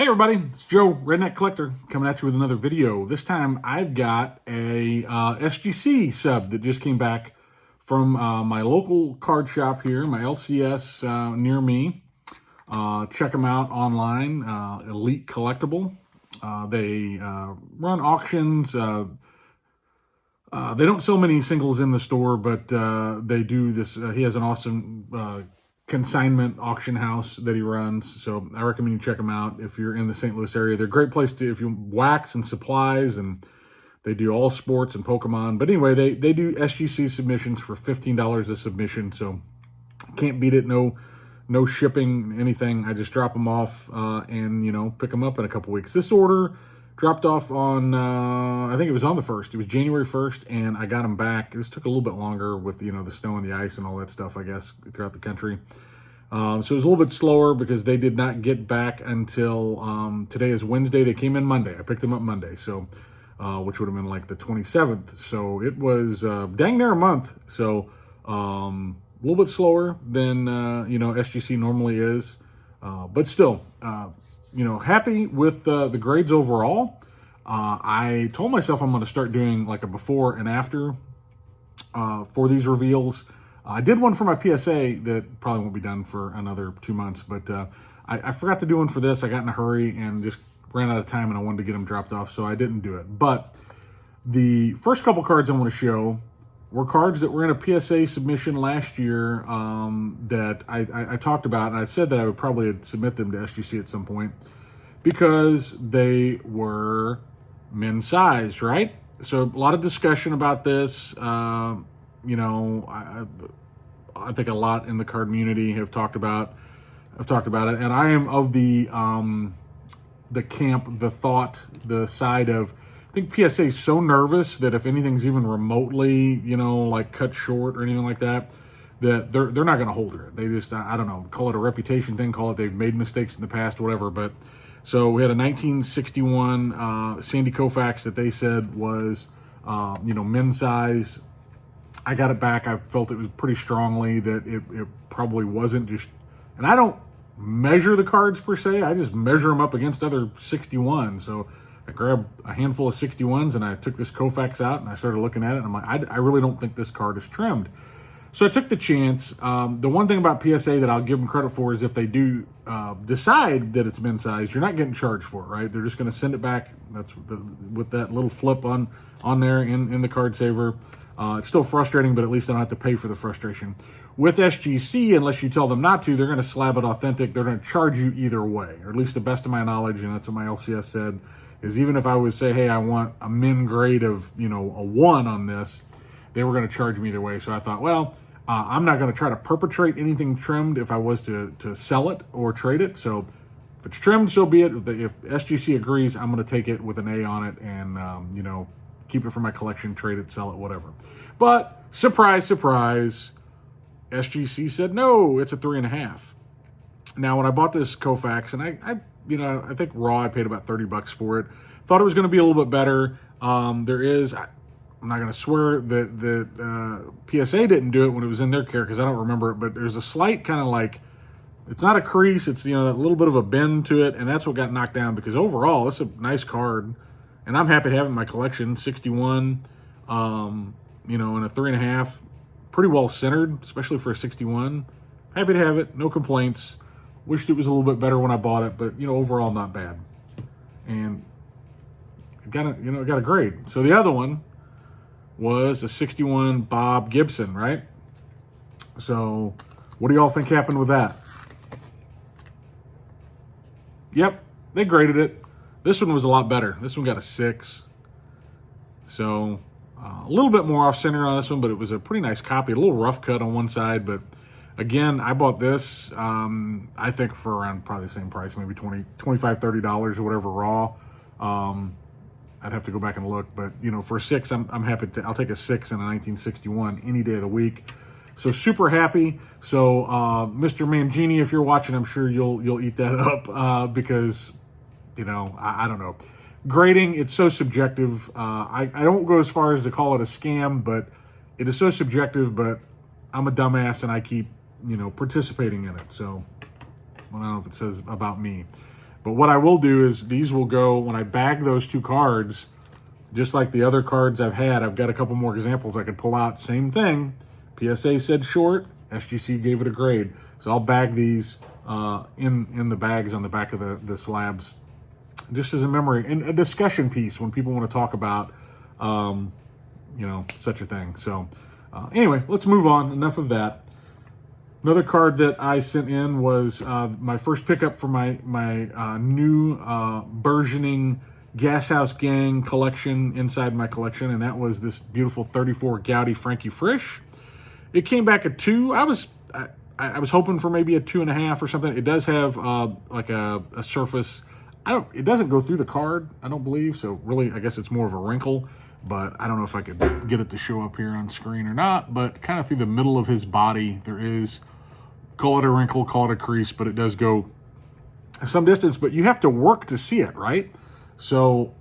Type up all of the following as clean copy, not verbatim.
Hey everybody, it's Joe, Redneck Collector, coming at you with another video. This time I've got a SGC sub that just came back from my local card shop here, my LCS near me. Check them out online, Elite Collectible. They run auctions. They don't sell many singles in the store, but they do this. He has an awesome consignment auction house that he runs, so I recommend you check them out if you're in the St. Louis area. They're a great place to, if you wax and supplies, and they do all sports and Pokemon. But anyway, they do SGC submissions for $15 a submission, so can't beat it. No shipping, anything. I just drop them off and pick them up in a couple weeks. This order dropped off on I think it was on the 1st. It was January 1st, and I got them back. This took a little bit longer with the snow and the ice and all that stuff, I guess, throughout the country. So it was a little bit slower because they did not get back until today is Wednesday. They came in Monday. I picked them up Monday, so which would have been like the 27th. So it was dang near a month. So a little bit slower than SGC normally is, but still happy with the grades overall. I told myself I'm going to start doing like a before and after for these reveals. I did one for my PSA that probably won't be done for another 2 months, but I forgot to do one for this. I got in a hurry and just ran out of time, and I wanted to get them dropped off, so I didn't do it. But the first couple cards I want to show were cards that were in a PSA submission last year that I talked about, and I said that I would probably submit them to SGC at some point because they were men's size, right? So a lot of discussion about this. I think a lot in the card community have talked about it, and I am of the camp, the side of, I think PSA is so nervous that if anything's even remotely, like cut short or anything like that, that they're not going to hold it. They just, I don't know, call it a reputation thing, call it they've made mistakes in the past, whatever. But so we had a 1961 Sandy Koufax that they said was, men's size. I got it back. I felt it was pretty strongly that it probably wasn't just, and I don't measure the cards per se. I just measure them up against other 61s. So I grabbed a handful of 61s and I took this Koufax out and I started looking at it, and I'm like, I really don't think this card is trimmed. So I took the chance. The one thing about PSA that I'll give them credit for is if they do decide that it's men's size, you're not getting charged for it, right? They're just going to send it back. That's with that little flip on there in the card saver. It's still frustrating, but at least I don't have to pay for the frustration. With SGC, unless you tell them not to, they're going to slab it authentic. They're going to charge you either way, or at least the best of my knowledge, and that's what my LCS said, is even if I would say, hey, I want a min grade of, a 1 on this, they were going to charge me either way. So I thought, well, I'm not going to try to perpetrate anything trimmed if I was to sell it or trade it. So if it's trimmed, so be it. If SGC agrees, I'm going to take it with an A on it and, keep it for my collection, trade it, sell it, whatever. But surprise, surprise, SGC said, no, it's a 3.5. Now, when I bought this Koufax, and I think raw, I paid about $30 for it. Thought it was going to be a little bit better. There is, I'm not going to swear that PSA didn't do it when it was in their care because I don't remember it, but there's a slight kind of like, it's not a crease, it's, a little bit of a bend to it, and that's what got knocked down because overall, it's a nice card, and I'm happy to have it in my collection. 61, in a 3.5, pretty well centered, especially for a 61. Happy to have it, no complaints. Wished it was a little bit better when I bought it, but overall not bad. And it got a grade. So the other one was a 61 Bob Gibson, right? So what do y'all think happened with that? Yep, they graded it. This one was a lot better. This one got a 6. So a little bit more off center on this one, but it was a pretty nice copy. A little rough cut on one side, but again, I bought this, I think for around probably the same price, maybe $25, $30 or whatever raw. I'd have to go back and look, but for a 6, I'm happy to, I'll take a 6 and a 1961 any day of the week. So super happy. So Mr. Mangini, if you're watching, I'm sure you'll eat that up because I don't know. Grading, it's so subjective. I don't go as far as to call it a scam, but it is so subjective, but I'm a dumbass and I keep, participating in it. So I don't know if it says about me. But what I will do is these will go, when I bag those 2 cards, just like the other cards I've had, I've got a couple more examples I could pull out. Same thing. PSA said short, SGC gave it a grade. So I'll bag these in the bags on the back of the slabs, just as a memory and a discussion piece when people want to talk about, you know, such a thing. So anyway, let's move on. Enough of that. Another card that I sent in was my first pickup for my new burgeoning Gashouse Gang collection inside my collection, and that was this beautiful 34 Goudy Frankie Frisch. It came back at 2. I was hoping for maybe a 2.5 or something. It does have like a surface. It doesn't go through the card, I don't believe. So really, I guess it's more of a wrinkle. But I don't know if I could get it to show up here on screen or not. But kind of through the middle of his body, there is, call it a wrinkle, call it a crease, but it does go some distance. But you have to work to see it, right? So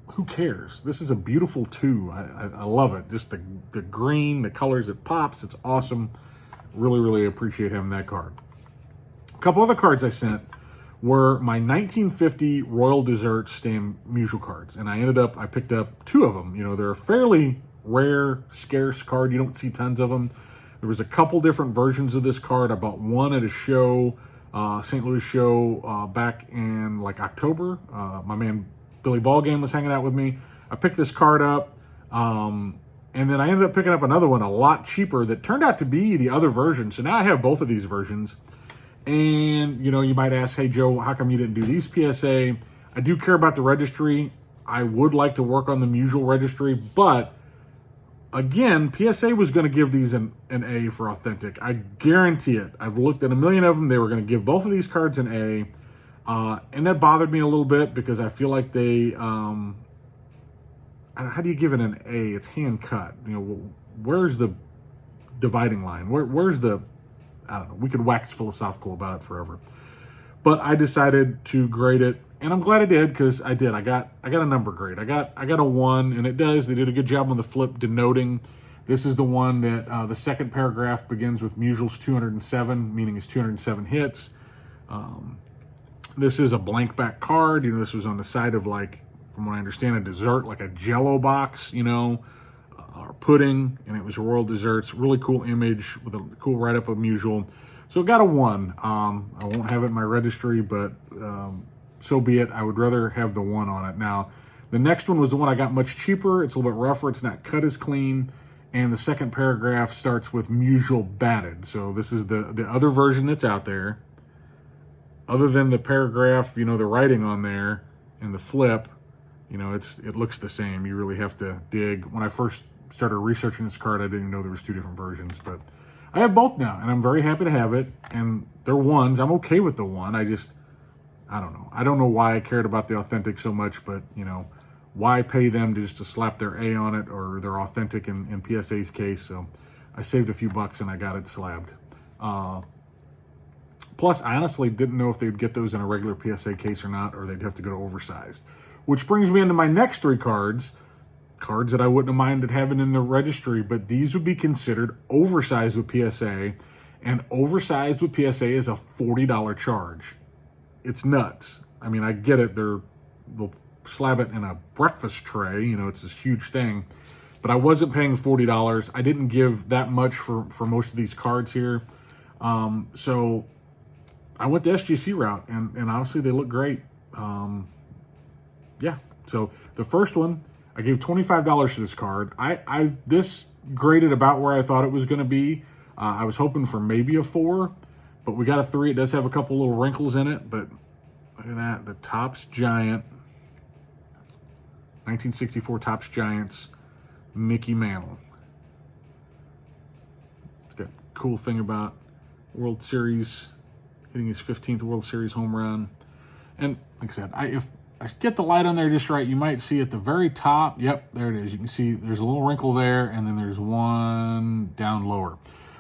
who cares? This is a beautiful 2. I love it. Just the green, the colors, it pops. It's awesome. Really, really appreciate having that card. A couple other cards I sent were my 1950 Royal Desert Stamp Musial cards. And I picked up 2 of them. You know, they're a fairly rare, scarce card. You don't see tons of them. There was a couple different versions of this card. I bought one at a show, St. Louis show back in like October. My man Billy Ballgame was hanging out with me. I picked this card up, and then I ended up picking up another one a lot cheaper that turned out to be the other version. So now I have both of these versions. And, you know, you might ask, hey, Joe, how come you didn't do these PSA? I do care about the registry. I would like to work on the Musial registry, but again, PSA was going to give these an A for authentic. I guarantee it. I've looked at a million of them. They were going to give both of these cards an A. And that bothered me a little bit because I feel like they, how do you give it an A? It's hand cut. You know, where's the dividing line? Where's the, I don't know. We could wax philosophical about it forever. But I decided to grade it, and I'm glad I did because I did. I got a number grade. I got a 1, and it does. They did a good job on the flip denoting. This is the one that the second paragraph begins with Musial's 207, meaning it's 207 hits. This is a blank back card. You know, this was on the side of, like, from what I understand, a dessert, like a Jell-O box, you know, or pudding, and it was Royal Desserts. Really cool image with a cool write-up of Musial. So it got a 1. I won't have it in my registry, but so be it. I would rather have the 1 on it. Now, the next one was the one I got much cheaper. It's a little bit rougher. It's not cut as clean. And the second paragraph starts with Musial batted. So this is the other version that's out there. Other than the paragraph, you know, the writing on there and the flip, you know, it looks the same. You really have to dig. When I first started researching this card, I didn't know there was 2 different versions, but I have both now, and I'm very happy to have it. And they're 1s. I'm okay with the 1. I don't know. I don't know why I cared about the authentic so much, but, you know, why pay them just to slap their A on it, or their authentic in PSA's case? So I saved a few bucks and I got it slabbed. Plus, I honestly didn't know if they'd get those in a regular PSA case or not, or they'd have to go to Oversized. Which brings me into my next 3 cards that I wouldn't have minded having in the registry, but these would be considered oversized with PSA, and oversized with PSA is a $40 charge. It's nuts. I mean, I get it. They'll slab it in a breakfast tray. You know, it's this huge thing. But I wasn't paying $40. I didn't give that much for most of these cards here. So I went the SGC route, and honestly, they look great. Yeah. So the first one, I gave $25 for this card. This graded about where I thought it was going to be. I was hoping for maybe a 4, but we got a 3. It does have a couple little wrinkles in it, but look at that. The Topps Giant, 1964 Topps Giants, Mickey Mantle. It's got a cool thing about World Series, hitting his 15th World Series home run. And like I said, if I get the light on there just right, you might see at the very top, yep, there it is. You can see there's a little wrinkle there, and then there's one down lower.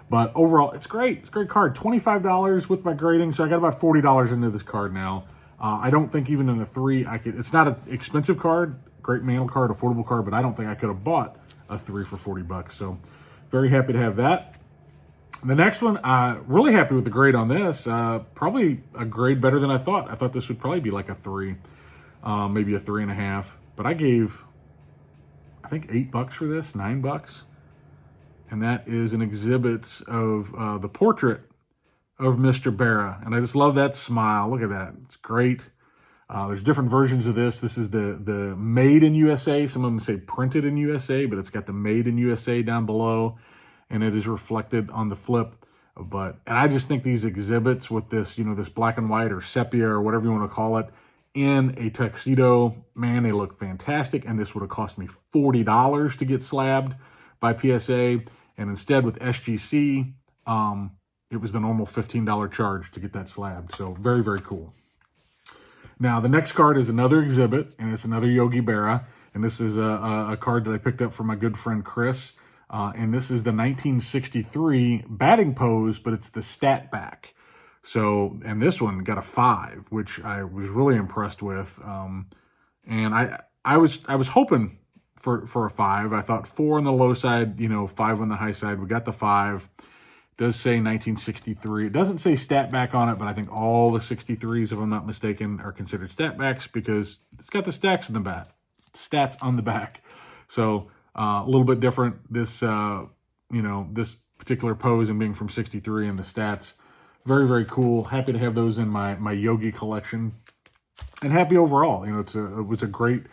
But overall, it's great. It's a great card. $25 with my grading, so I got about $40 into this card now. I don't think even in the 3, it's not an expensive card, great mantle card, affordable card, but I don't think I could have bought a 3 for $40. So very happy to have that. The next one, really happy with the grade on this. Probably a grade better than I thought. I thought this would probably be like a 3, maybe a 3.5. But I gave, I think, $8 for this, $9. And that is an exhibit of the portrait of Mr. Barra. And I just love that smile. Look at that. It's great. There's different versions of this. This is the made in USA. Some of them say printed in USA, but it's got the made in USA down below, and it is reflected on the flip. And I just think these exhibits with this, this black and white or sepia or whatever you want to call it in a tuxedo, man, they look fantastic. And this would have cost me $40 to get slabbed by PSA. And instead with SGC, it was the normal $15 charge to get that slabbed. So very, very cool. Now, the next card is another exhibit, and it's another Yogi Berra. And this is a card that I picked up from my good friend Chris. And this is the 1963 batting pose, but it's the stat back. So, and this one got a 5, which I was really impressed with. And I was hoping for a 5. I thought 4 on the low side, 5 on the high side. We got the 5. It does say 1963. It doesn't say stat back on it, but I think all the 63s, if I'm not mistaken, are considered stat backs because it's got the stats on the back. So a little bit different. This this particular pose and being from 63 and the stats, very, very cool. Happy to have those in my Yogi collection, and happy overall. It was a great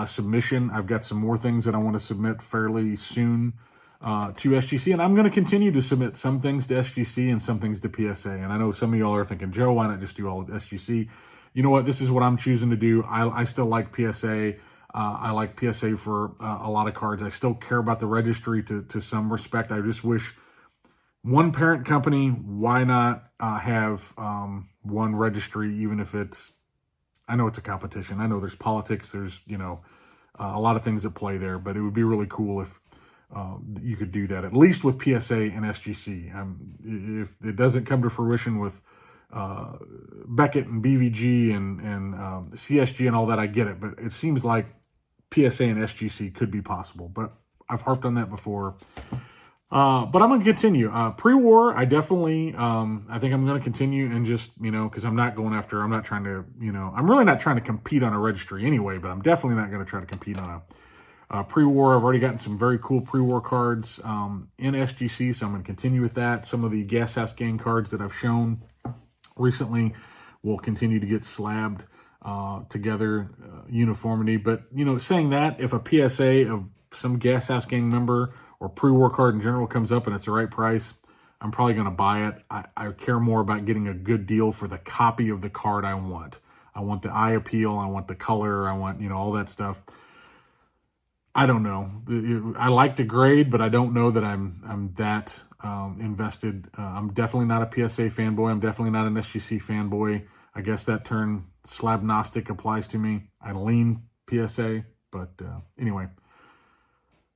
submission. I've got some more things that I want to submit fairly soon to SGC, and I'm going to continue to submit some things to SGC and some things to PSA. And I know some of y'all are thinking, Joe, why not just do all of SGC? You know what? This is what I'm choosing to do. I still like PSA. I like PSA for a lot of cards. I still care about the registry to some respect. I just wish one parent company, why not have one registry, even if it's, I know it's a competition. I know there's politics. There's, a lot of things at play there, but it would be really cool if you could do that, at least with PSA and SGC. If it doesn't come to fruition with Beckett and BVG and CSG and all that, I get it. But it seems like PSA and SGC could be possible. But I've harped on that before. But I'm going to continue. Pre-war, I definitely, I think I'm going to continue and just, because I'm not trying to, I'm really not trying to compete on a registry anyway, but I'm definitely not going to try to compete on a pre-war. I've already gotten some very cool pre-war cards in SGC, so I'm going to continue with that. Some of the Gas House Gang cards that I've shown recently will continue to get slabbed together, uniformity. But, saying that, if a PSA of some Gas House Gang member or pre-war card in general comes up and it's the right price, I'm probably going to buy it. I care more about getting a good deal for the copy of the card I want. I want the eye appeal. I want the color. I want, all that stuff. I don't know. I like to grade, but I don't know that I'm that invested. I'm definitely not a PSA fanboy. I'm definitely not an SGC fanboy. I guess that term slabnostic applies to me. I lean PSA, but anyway,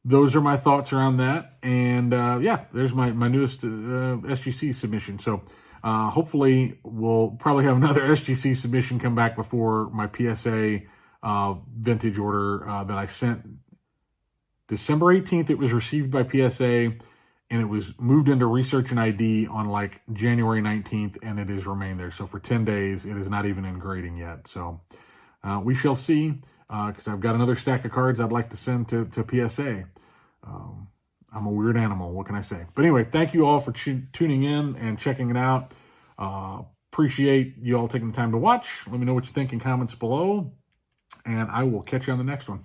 those are my thoughts around that. And yeah, there's my newest SGC submission. So hopefully we'll probably have another SGC submission come back before my PSA vintage order that I sent December 18th. It was received by PSA and it was moved into research and ID on like January 19th, and it has remained there. So for 10 days, it is not even in grading yet. So we shall see, because I've got another stack of cards I'd like to send to PSA. I'm a weird animal. What can I say? But anyway, thank you all for tuning in and checking it out. Appreciate you all taking the time to watch. Let me know what you think in comments below, and I will catch you on the next one.